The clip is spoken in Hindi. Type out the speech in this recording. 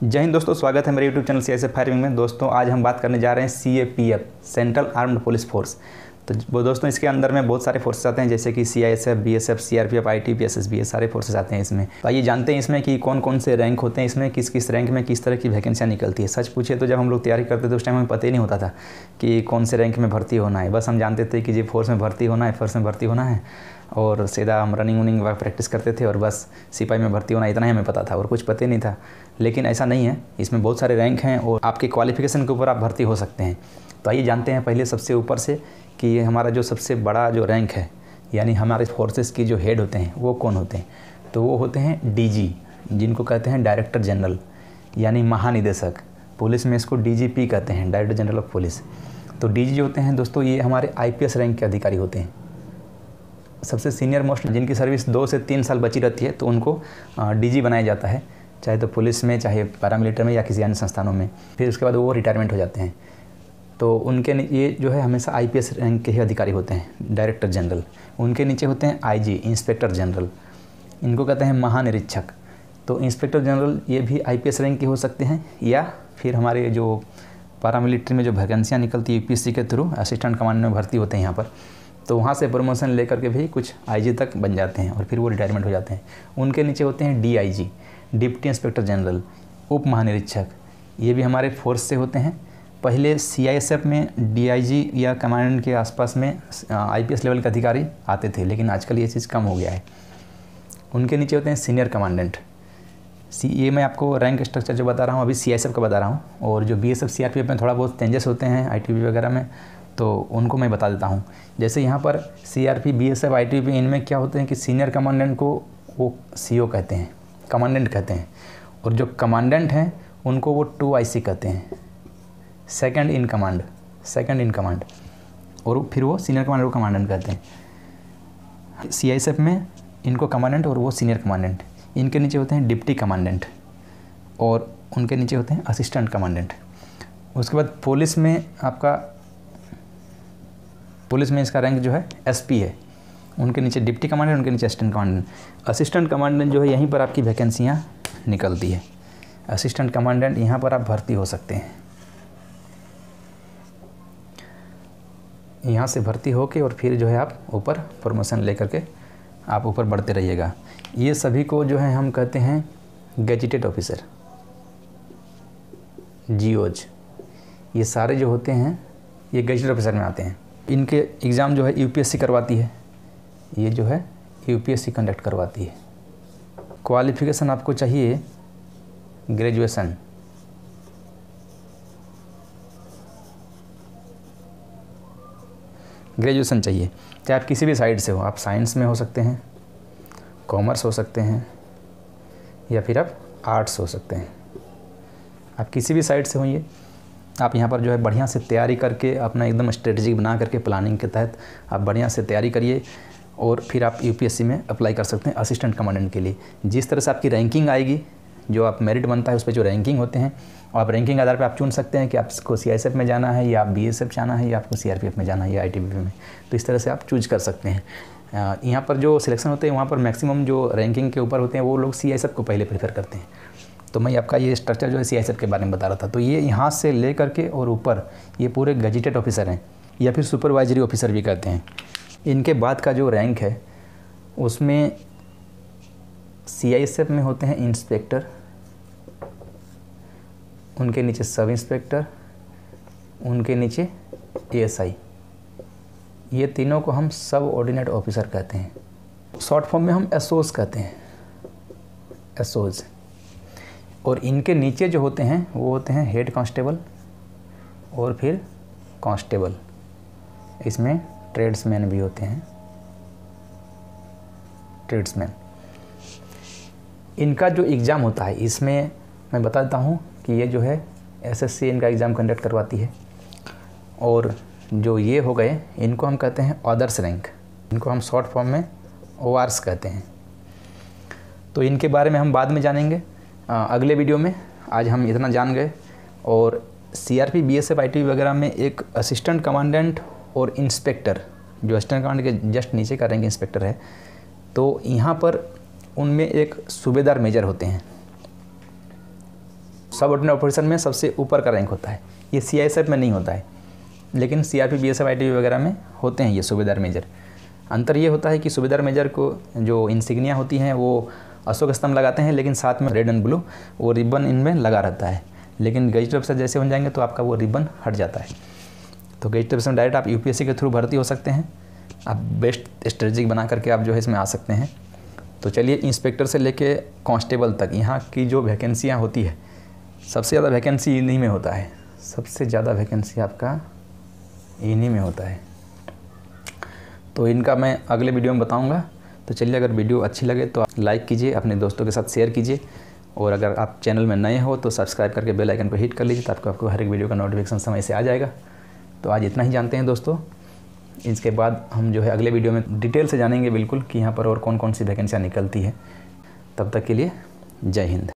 जय हिंद दोस्तों, स्वागत है मेरे यूट्यूब चैनल सीआईएसएफ फायरिंग में। दोस्तों आज हम बात करने जा रहे हैं CAPF, central armed police force. तो वो दोस्तों इसके अंदर में बहुत सारे फोर्सेस आते हैं, जैसे कि CISF, BSF, CRPF, ITBP, SSB, ये सारे फोर्सेस आते हैं इसमें। तो आइए जानते हैं इसमें कि कौन कौन से रैंक होते हैं, इसमें किस किस रैंक में किस तरह की वैकेंसियाँ निकलती है। सच पूछे तो जब हम लोग तैयारी करते थे उस टाइम हमें पता ही नहीं होता था कि कौन से रैंक में भर्ती होना है। बस हम जानते थे कि जी फोर्स में भर्ती होना है, फोर्स में भर्ती होना है, और सीधा हम रनिंग वनिंग प्रैक्टिस करते थे और बस सिपाही में भर्ती होना, इतना ही हमें पता था और कुछ पता ही नहीं था। लेकिन ऐसा नहीं है, इसमें बहुत सारे रैंक हैं और आपके क्वालिफिकेशन के ऊपर आप भर्ती हो सकते हैं। तो आइए जानते हैं पहले सबसे ऊपर से कि ये हमारा जो सबसे बड़ा जो रैंक है, यानी हमारे फोर्सेस की जो हेड होते हैं वो कौन होते हैं। तो वो होते हैं डीजी, जिनको कहते हैं डायरेक्टर जनरल, यानी महानिदेशक। पुलिस में इसको डीजीपी कहते हैं, डायरेक्टर जनरल ऑफ पुलिस। तो डीजी जो होते हैं दोस्तों, ये हमारे आईपीएस रैंक के अधिकारी होते हैं। सबसे सीनियर मोस्ट, जिनकी सर्विस 2 से 3 साल बची रहती है, तो उनको डीजी बनाया जाता है, चाहे तो पुलिस में, चाहे पैरामिलिट्री में या किसी अन्य संस्थानों में। फिर उसके बाद वो रिटायरमेंट हो जाते हैं। तो उनके ये जो है हमेशा आईपीएस रैंक के ही अधिकारी होते हैं, डायरेक्टर जनरल। उनके नीचे होते हैं आईजी, इंस्पेक्टर जनरल, इनको कहते हैं महानिरीक्षक। तो इंस्पेक्टर जनरल ये भी आईपीएस रैंक के हो सकते हैं, या फिर हमारे जो पैरामिलिट्री में जो वैकेंसियाँ निकलती है यूपीएससी के थ्रू, असिस्टेंट कमांड में भर्ती होते हैं यहाँ पर, तो वहाँ से प्रमोशन लेकर के भी कुछ आईजी तक बन जाते हैं और फिर वो रिटायरमेंट हो जाते हैं। उनके नीचे होते हैं डीआईजी, डिप्टी इंस्पेक्टर जनरल, उप महानिरीक्षक। ये भी हमारे फोर्स से होते हैं। पहले सीआईएसएफ में डीआईजी या कमांडेंट के आसपास में आईपीएस लेवल के अधिकारी आते थे, लेकिन आजकल ये चीज़ कम हो गया है। उनके नीचे होते हैं सीनियर कमांडेंट। ये मैं आपको रैंक स्ट्रक्चर जो बता रहा हूँ अभी सीआईएसएफ का बता रहा हूँ, और जो बीएसएफ सीआरपीएफ में थोड़ा बहुत चेंजेस होते हैं आईटीबीपी वगैरह में, तो उनको मैं बता देता हूँ। जैसे यहाँ पर सीआरपी, बीएसएफ, आईटीबीपी, इनमें क्या होते हैं कि सीनियर कमांडेंट को वो सीओ कहते हैं, कमांडेंट कहते हैं, और जो कमांडेंट हैं उनको वो 2IC कहते हैं, सेकंड इन कमांड, और फिर वो सीनियर कमांडेंट को कमांडेंट कहते हैं। सीआईएसएफ में इनको कमांडेंट और वो सीनियर कमांडेंट। इनके नीचे होते हैं डिप्टी कमांडेंट और उनके नीचे होते हैं असिस्टेंट कमांडेंट। उसके बाद पुलिस में इसका रैंक जो है एसपी है। उनके नीचे डिप्टी कमांडेंट, उनके नीचे असिस्टेंट कमांडेंट। असिस्टेंट कमांडेंट जो है यहीं पर आपकी वैकेंसियाँ निकलती है। असिस्टेंट कमांडेंट यहाँ पर आप भर्ती हो सकते हैं। यहाँ से भर्ती होके और फिर जो है आप ऊपर प्रमोशन लेकर के आप ऊपर बढ़ते रहिएगा। ये सभी को जो है हम कहते हैं गैजेटेड ऑफिसर, जीओज। ये सारे जो होते हैं ये गैजेटेड ऑफिसर में आते हैं। इनके एग्ज़ाम जो है यूपीएससी करवाती है, ये जो है यूपीएससी कंडक्ट करवाती है। क्वालिफ़िकेशन आपको चाहिए ग्रेजुएशन, चाहिए, चाहे आप किसी भी साइड से हो। आप साइंस में हो सकते हैं, कॉमर्स हो सकते हैं, या फिर आप आर्ट्स हो सकते हैं। आप किसी भी साइड से होइए, आप यहाँ पर जो है बढ़िया से तैयारी करके अपना एकदम स्ट्रेटजी बना करके प्लानिंग के तहत आप बढ़िया से तैयारी करिए और फिर आप यूपीएससी में अप्लाई कर सकते हैं असिस्टेंट कमांडेंट के लिए। जिस तरह से आपकी रैंकिंग आएगी, जो आप मेरिट बनता है उस पर जो रैंकिंग होते हैं, और आप रैंकिंग आधार पर आप चुन सकते हैं कि आपको सीआईएसएफ में जाना है, या आप बीएसएफ जाना है, या आपको सीआरपीएफ में जाना है, या आईटीबीपी में। तो इस तरह से आप चूज कर सकते हैं। यहाँ पर जो सिलेक्शन होते हैं वहाँ पर मैक्सिमम जो रैंकिंग के ऊपर होते हैं वो लोग सीआईएसएफ को पहले प्रेफर करते हैं। तो मैं आपका ये स्ट्रक्चर जो है सीआईएसएफ के बारे में बता रहा था। तो ये यहाँ से ले करके और ऊपर ये पूरे गजेटेड ऑफिसर हैं, या फिर सुपरवाइजरी ऑफिसर भी कहते हैं। इनके बाद का जो रैंक है उसमें सीआईएसएफ में होते हैं इंस्पेक्टर, उनके नीचे सब इंस्पेक्टर, उनके नीचे एएसआई। ये तीनों को हम सब ऑर्डिनेट ऑफिसर कहते हैं। शॉर्ट फॉर्म में हम एसओज कहते हैं, एसओज। और इनके नीचे जो होते हैं वो होते हैं हेड कांस्टेबल और फिर कांस्टेबल। इसमें ट्रेड्समैन भी होते हैं, ट्रेड्समैन। इनका जो एग्ज़ाम होता है, इसमें मैं बता देता हूँ कि ये जो है एसएससी इनका एग्ज़ाम कंडक्ट करवाती है। और जो ये हो गए, इनको हम कहते हैं अदर्स रैंक, इनको हम शॉर्ट फॉर्म में ओआरस कहते हैं। तो इनके बारे में हम बाद में जानेंगे अगले वीडियो में। आज हम इतना जान गए। और सीआरपी, बीएसएफ, आईटीबीपी वगैरह में एक असिस्टेंट कमांडेंट और इंस्पेक्टर, जो असिस्टेंट कमांडेंट के जस्ट नीचे का रैंक इंस्पेक्टर है, तो यहाँ पर उनमें एक सूबेदार मेजर होते हैं। सब ऑर्डिनरी ऑफिसर में सबसे ऊपर का रैंक होता है। ये CISF में नहीं होता है, लेकिन CRP, BSF, ITBP वगैरह में होते हैं ये सूबेदार मेजर। अंतर ये होता है कि सूबेदार मेजर को जो इंसिग्निया होती हैं वो अशोक स्तंभ लगाते हैं, लेकिन साथ में रेड एंड ब्लू वो रिबन इनमें लगा रहता है। लेकिन गजेटेड ऑफिसर जैसे बन जाएंगे तो आपका वो रिबन हट जाता है। तो गजेटेड ऑफिसर में डायरेक्ट आप UPSC के थ्रू भर्ती हो सकते हैं। आप बेस्ट स्ट्रेटजी बना करके आप जो है इसमें आ सकते हैं। तो चलिए, इंस्पेक्टर से लेके कांस्टेबल तक यहाँ की जो वैकेंसियाँ होती है, सबसे ज़्यादा वैकेंसी इन्हीं में होता है। सबसे ज़्यादा वैकेंसी आपका इन्हीं में होता है। तो इनका मैं अगले वीडियो में बताऊंगा। तो चलिए, अगर वीडियो अच्छी लगे तो आप लाइक कीजिए, अपने दोस्तों के साथ शेयर कीजिए, और अगर आप चैनल में नए हो तो सब्सक्राइब करके बेल आइकन पर हिट कर लीजिए, ताकि आपको हर एक वीडियो का नोटिफिकेशन समय से आ जाएगा। तो आज इतना ही जानते हैं दोस्तों। इसके बाद हम जो है अगले वीडियो में डिटेल से जानेंगे बिल्कुल कि यहाँ पर और कौन कौन सी वैकेंसियाँ निकलती है। तब तक के लिए जय हिंद।